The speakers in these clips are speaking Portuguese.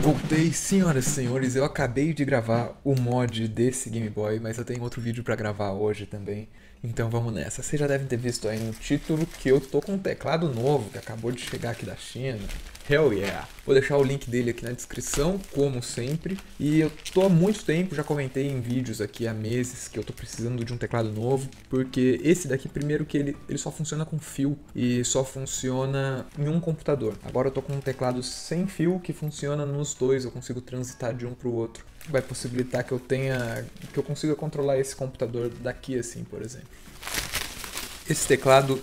Voltei, senhoras e senhores, eu acabei de gravar o mod desse Game Boy, mas eu tenho outro vídeo pra gravar hoje também, então vamos nessa. Vocês já devem ter visto aí no título que eu tô com um teclado novo, que acabou de chegar aqui da China. Hell yeah! Vou deixar o link dele aqui na descrição, como sempre. E eu tô há muito tempo, já comentei em vídeos aqui há meses que eu tô precisando de um teclado novo, porque esse daqui, primeiro que ele só funciona com fio e só funciona em um computador. Agora eu tô com um teclado sem fio que funciona nos dois, eu consigo transitar de um pro outro. Vai possibilitar que eu consiga controlar esse computador daqui assim, por exemplo. Esse teclado,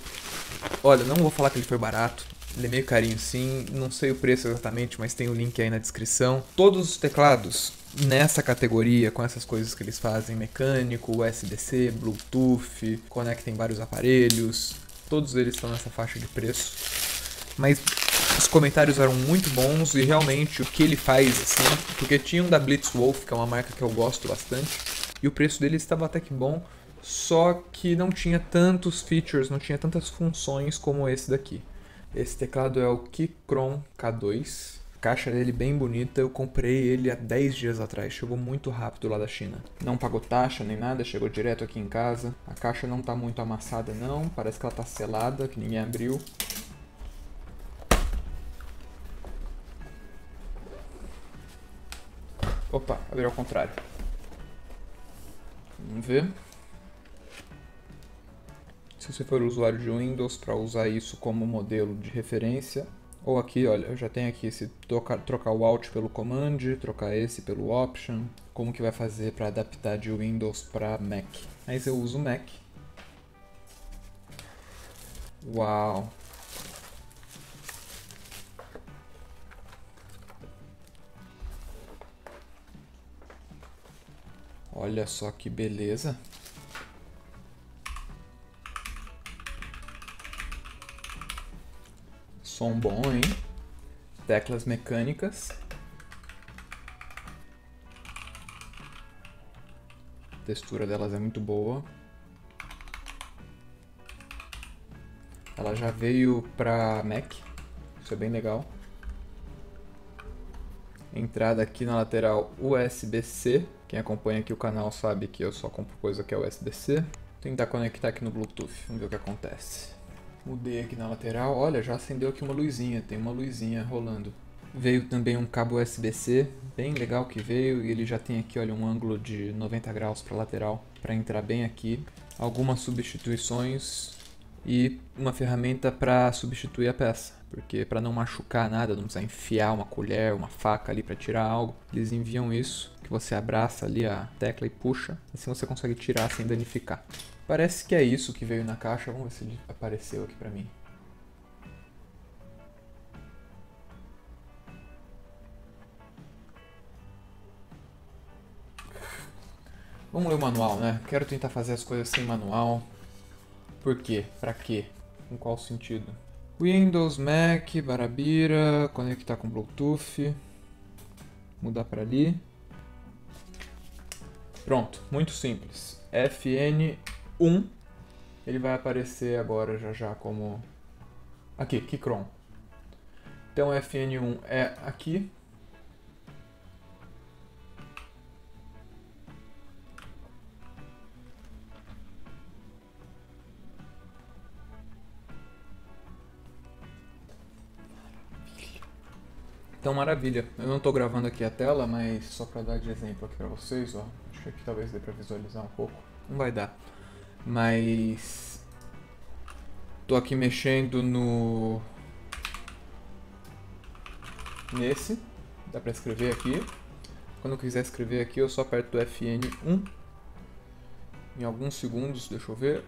olha, não vou falar que ele foi barato. Ele é meio carinho sim, não sei o preço exatamente, mas tem o link aí na descrição. Todos os teclados nessa categoria, com essas coisas que eles fazem, mecânico, USB-C, Bluetooth, conectem vários aparelhos, todos eles estão nessa faixa de preço. Mas os comentários eram muito bons e realmente o que ele faz, assim, porque tinha um da Blitzwolf, que é uma marca que eu gosto bastante, e o preço dele estava até que bom, só que não tinha tantos features, não tinha tantas funções como esse daqui. Esse teclado é o Keychron K2. A caixa dele bem bonita, eu comprei ele há 10 dias atrás, chegou muito rápido lá da China. Não pagou taxa nem nada, chegou direto aqui em casa. A caixa não tá muito amassada não, parece que ela tá selada, que ninguém abriu. Opa, abriu ao contrário. Vamos ver. Se você for usuário de Windows, para usar isso como modelo de referência, ou aqui, olha, eu já tenho aqui esse trocar o Alt pelo Command, trocar esse pelo Option, como que vai fazer para adaptar de Windows para Mac. Mas eu uso Mac. Uau! Olha só que beleza! Som bom, hein? Teclas mecânicas. A textura delas é muito boa. Ela já veio para Mac, isso é bem legal. Entrada aqui na lateral USB-C. Quem acompanha aqui o canal sabe que eu só compro coisa que é USB-C. Vou tentar conectar aqui no Bluetooth, vamos ver o que acontece. Mudei aqui na lateral, olha, já acendeu aqui uma luzinha, tem uma luzinha rolando. Veio também um cabo USB-C, bem legal que veio, e ele já tem aqui, olha, um ângulo de 90 graus para lateral, para entrar bem aqui. Algumas substituições e uma ferramenta para substituir a peça, porque para não machucar nada, não precisar enfiar uma colher, uma faca ali para tirar algo, eles enviam isso, que você abraça ali a tecla e puxa, assim você consegue tirar sem danificar. Parece que é isso que veio na caixa, vamos ver se ele apareceu aqui pra mim. Vamos ler o manual, né? Quero tentar fazer as coisas sem manual. Por quê? Pra quê? Em qual sentido? Windows, Mac, Barabira, conectar com Bluetooth. Mudar pra ali. Pronto, muito simples. FN1. Ele vai aparecer agora já como... Aqui, Keychron. Então FN1 é aqui. Então, maravilha. Eu não estou gravando aqui a tela, mas só para dar de exemplo aqui para vocês, ó. Acho que aqui talvez dê para visualizar um pouco. Não vai dar. Mas... Tô aqui mexendo no... Nesse. Dá para escrever aqui. Quando eu quiser escrever aqui, eu só aperto FN1. Em alguns segundos, deixa eu ver.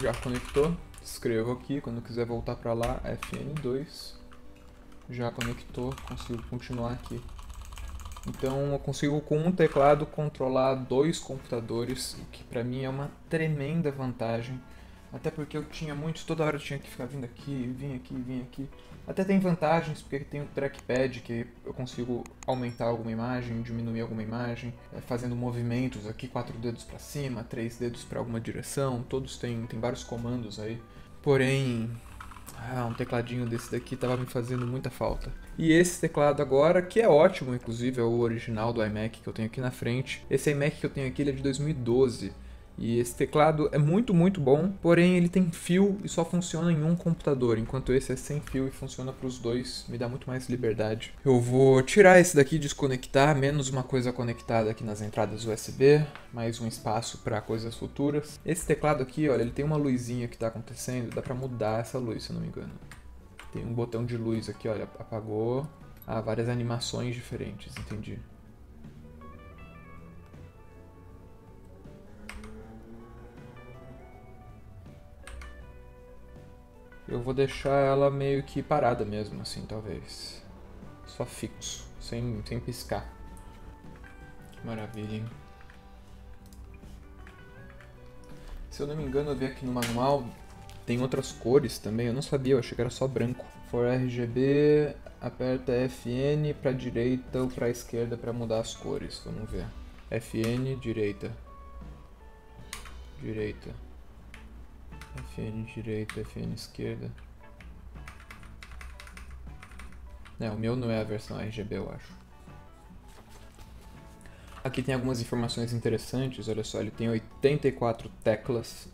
Já conectou. Escrevo aqui. Quando eu quiser voltar para lá, FN2. Já conectou, consigo continuar aqui. Então eu consigo com um teclado controlar dois computadores, o que pra mim é uma tremenda vantagem. Até porque eu tinha muitos, toda hora eu tinha que ficar vindo aqui, vim aqui, vim aqui. Até tem vantagens, porque tem o trackpad, que eu consigo aumentar alguma imagem, diminuir alguma imagem, fazendo movimentos aqui, 4 dedos para cima, 3 dedos para alguma direção, todos têm vários comandos aí. Porém, Ah, um tecladinho desse daqui tava me fazendo muita falta. E esse teclado agora, que é ótimo, inclusive, é o original do iMac que eu tenho aqui na frente. Esse iMac que eu tenho aqui, ele é de 2012. E esse teclado é muito, muito bom, porém ele tem fio e só funciona em um computador, enquanto esse é sem fio e funciona para os dois, me dá muito mais liberdade. Eu vou tirar esse daqui e desconectar, menos uma coisa conectada aqui nas entradas USB, mais um espaço para coisas futuras. Esse teclado aqui, olha, ele tem uma luzinha que está acontecendo, dá para mudar essa luz, se eu não me engano. Tem um botão de luz aqui, olha, apagou. Ah, várias animações diferentes, entendi. Eu vou deixar ela meio que parada mesmo, assim, talvez. Só fixo, sem piscar. Que maravilha, hein? Se eu não me engano, eu vi aqui no manual, tem outras cores também. Eu não sabia, eu achei que era só branco. For RGB, aperta FN pra direita ou pra esquerda pra mudar as cores. Vamos ver. FN, direita. Direita. FN direita, FN esquerda. O meu não é a versão RGB, eu acho. Aqui tem algumas informações interessantes, olha só, ele tem 84 teclas,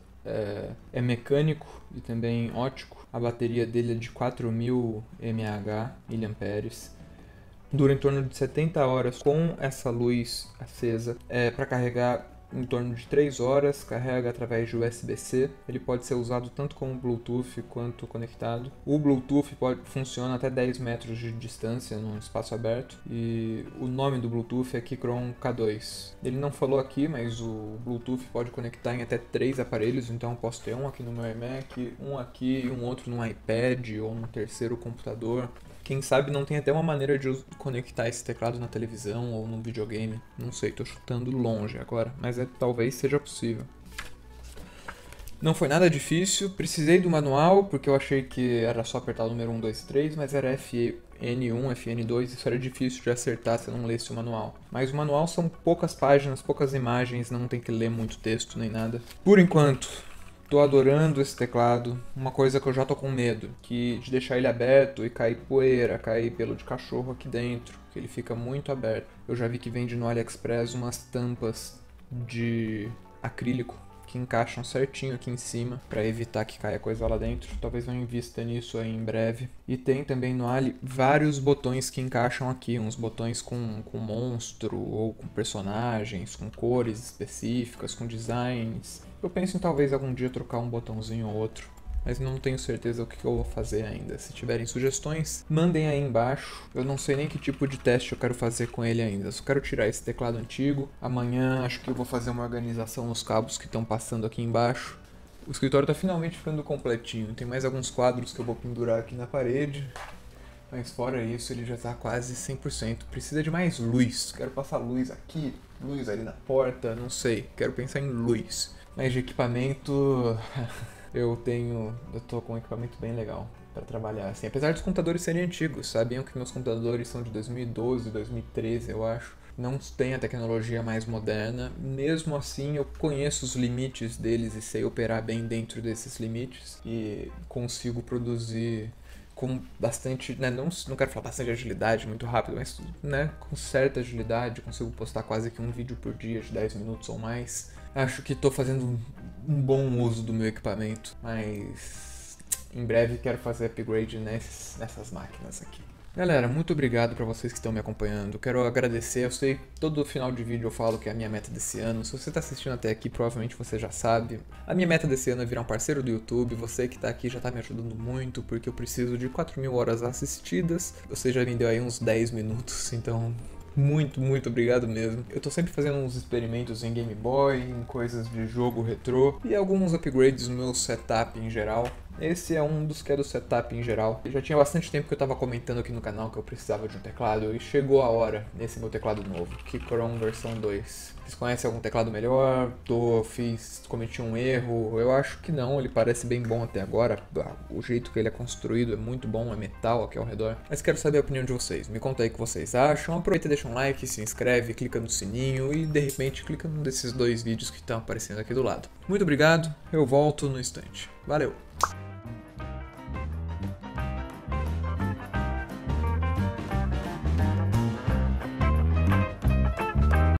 é mecânico e também óptico. A bateria dele é de 4000 mAh, miliamperes. Dura em torno de 70 horas com essa luz acesa. Para carregar em torno de 3 horas, carrega através de USB-C. Ele pode ser usado tanto como Bluetooth quanto conectado. O Bluetooth funciona até 10 metros de distância num espaço aberto. E o nome do Bluetooth é Keychron K2. Ele não falou aqui, mas o Bluetooth pode conectar em até 3 aparelhos. Então eu posso ter um aqui no meu iMac, um aqui e um outro no iPad ou num terceiro computador. Quem sabe não tem até uma maneira de conectar esse teclado na televisão ou no videogame. Não sei, tô chutando longe agora, mas talvez seja possível. Não foi nada difícil, precisei do manual porque eu achei que era só apertar o número 1, 2, 3, mas era FN1, FN2, isso era difícil de acertar se eu não lesse o manual. Mas o manual são poucas páginas, poucas imagens, não tem que ler muito texto nem nada. Por enquanto, tô adorando esse teclado. Uma coisa que eu já tô com medo, que de deixar ele aberto e cair poeira, cair pelo de cachorro aqui dentro, que ele fica muito aberto. Eu já vi que vende no AliExpress umas tampas de acrílico que encaixam certinho aqui em cima para evitar que caia coisa lá dentro. Talvez eu invista nisso aí em breve. E tem também no Ali vários botões que encaixam aqui, uns botões com monstro ou com personagens, com cores específicas, com designs. Eu penso em talvez algum dia trocar um botãozinho ou outro, mas não tenho certeza o que eu vou fazer ainda. Se tiverem sugestões, mandem aí embaixo. Eu não sei nem que tipo de teste eu quero fazer com ele ainda. Só quero tirar esse teclado antigo. Amanhã acho que eu vou fazer uma organização nos cabos que estão passando aqui embaixo. O escritório está finalmente ficando completinho. Tem mais alguns quadros que eu vou pendurar aqui na parede. Mas fora isso, ele já está quase 100%. Precisa de mais luz. Quero passar luz aqui, luz ali na porta, não sei. Quero pensar em luz. Mas de equipamento... Eu tô com um equipamento bem legal para trabalhar, assim. Apesar dos computadores serem antigos, sabiam que meus computadores são de 2012, 2013, eu acho. Não tem a tecnologia mais moderna. Mesmo assim, eu conheço os limites deles e sei operar bem dentro desses limites. E consigo produzir com bastante, né, não quero falar bastante agilidade, muito rápido, mas, né, com certa agilidade. Consigo postar quase que um vídeo por dia de 10 minutos ou mais. Acho que tô fazendo um bom uso do meu equipamento, mas em breve quero fazer upgrade nessas máquinas aqui. Galera, muito obrigado pra vocês que estão me acompanhando. Quero agradecer, eu sei, todo final de vídeo eu falo que é a minha meta desse ano. Se você tá assistindo até aqui, provavelmente você já sabe. A minha meta desse ano é virar um parceiro do YouTube. Você que tá aqui já tá me ajudando muito, porque eu preciso de 4.000 horas assistidas. Você já me deu aí uns 10 minutos, então... Muito, muito obrigado mesmo. Eu tô sempre fazendo uns experimentos em Game Boy, em coisas de jogo retrô e alguns upgrades no meu setup em geral. Esse é um dos que é do setup em geral. Já tinha bastante tempo que eu tava comentando aqui no canal que eu precisava de um teclado e chegou a hora nesse meu teclado novo, Keychron versão 2. Vocês conhecem algum teclado melhor? Cometi um erro? Eu acho que não, ele parece bem bom até agora. O jeito que ele é construído é muito bom, é metal aqui ao redor. Mas quero saber a opinião de vocês. Me conta aí o que vocês acham. Aproveita e deixa um like, se inscreve, clica no sininho e de repente clica num desses dois vídeos que estão aparecendo aqui do lado. Muito obrigado, eu volto no instante. Valeu!